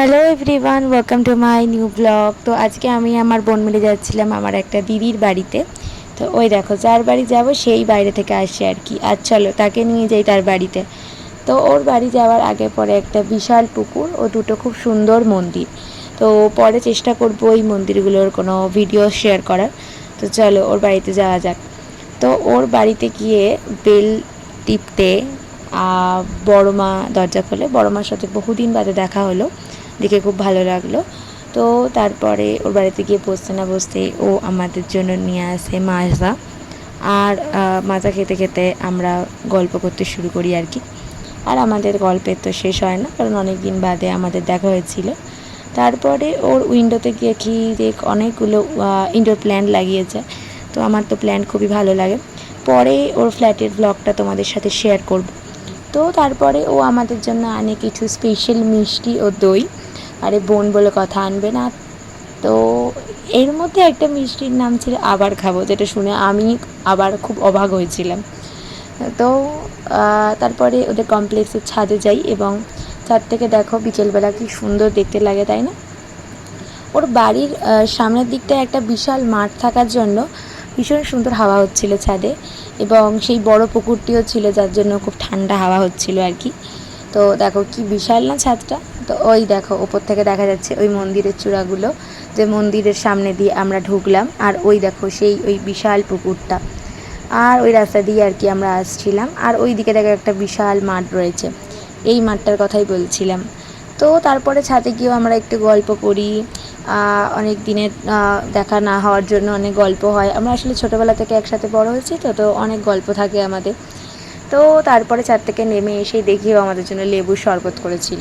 Hello everyone, welcome to my new blog. তো আজকে আমি আমার বোন মিলে যাচ্ছিলাম আমার একটা দিদির বাড়িতে। তো ওই দেখো যার বাড়ি যাব সেই বাইরে থেকে আসে আর কি। আর চলো তাকে নিয়ে যাই তার বাড়িতে। তো ওর বাড়ি যাওয়ার আগে পরে একটা বিশাল পুকুর ও দুটো খুব সুন্দর মন্দির। তো পরে চেষ্টা করব ওই মন্দিরগুলোর কোনো ভিডিও শেয়ার করার। তো চলো ওর বাড়িতে যাওয়া যাক। তো ওর বাড়িতে গিয়ে বেল টিপতে বড় মা দরজা খোলে। বড় মার সাথে বহুদিন বাদে দেখা হলো, দেখে খুব ভালো লাগলো। তো তারপরে ওর বাড়িতে গিয়ে বসতে না বসতে ও আমাদের জন্য নিয়ে আসে মাজা। আর মাজা খেতে খেতে আমরা গল্প করতে শুরু করি আর কি। আর আমাদের গল্পের তো শেষ হয় না, কারণ অনেক দিন বাদে আমাদের দেখা হয়েছিল। তারপরে ওর উইন্ডোতে গিয়ে কি দেখ অনেকগুলো ইনডোর প্ল্যান্ট লাগিয়েছে। তো আমার তো প্ল্যান্ট খুবই ভালো লাগে। পরে ওর ফ্ল্যাটের ব্লগটা তোমাদের সাথে শেয়ার করব। তো তারপরে ও আমাদের জন্য আনে কিছু স্পেশাল মিষ্টি ও দই। আরে বোন বলে কথা আনবে না। তো এর মধ্যে একটা মিষ্টির নাম ছিল আবার খাবো, যেটা শুনে আমি আবার খুব অবাক হয়েছিলাম। তো তারপরে ওদের কমপ্লেক্সের ছাদে যাই এবং ছাদ থেকে দেখো বিকেলবেলা কি সুন্দর দেখতে লাগে, তাই না? ওর বাড়ির সামনের দিকটায় একটা বিশাল মাঠ থাকার জন্য ভীষণ সুন্দর হাওয়া হচ্ছিল ছাদে, এবং সেই বড় পুকুরটিও ছিল, যার জন্য খুব ঠান্ডা হাওয়া হচ্ছিল আর কি। তো দেখো কি বিশাল না ছাদটা। তো ওই দেখো ওপর থেকে দেখা যাচ্ছে ওই মন্দিরের চূড়াগুলো, যে মন্দিরের সামনে দিয়ে আমরা ঢুকলাম। আর ওই দেখো সেই ওই বিশাল পুকুরটা। আর ওই রাস্তা দিয়ে আর কি আমরা আসছিলাম। আর ওই দিকে দেখো একটা বিশাল মাঠ রয়েছে, এই মাঠটার কথাই বলছিলাম। তো তারপরে ছাদে গিয়েও আমরা একটু গল্প করি। অনেক দিনের দেখা না হওয়ার জন্য অনেক গল্প হয়। আমরা আসলে ছোটোবেলা থেকে একসাথে বড় হয়েছি, তো অনেক গল্প থাকে আমাদের। তো তারপরে ছাদ থেকে নেমে এসেই দেখিও আমাদের জন্য লেবুর শরবত করেছিল।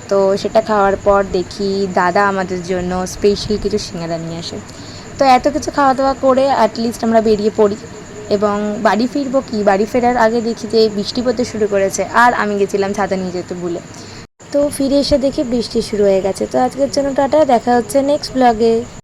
তো সেটা খাওয়ার পর দেখি দাদা আমাদের জন্য স্পেশাল কিছু সিঙ্গারা নিয়ে আসে। তো এত কিছু খাওয়া দাওয়া করে অ্যাটলিস্ট আমরা বেরিয়ে পড়ি। এবং বাড়ি ফিরবো কি, বাড়ি ফেরার আগে দেখি যে বৃষ্টি পড়তে শুরু করেছে, আর আমি গেছিলাম ছাতা নিয়ে যেতে ভুলে। তো ফিরে এসে দেখি বৃষ্টি শুরু হয়ে গেছে। তো আজকের জন্য টাটা, দেখা হচ্ছে নেক্সট ব্লগে।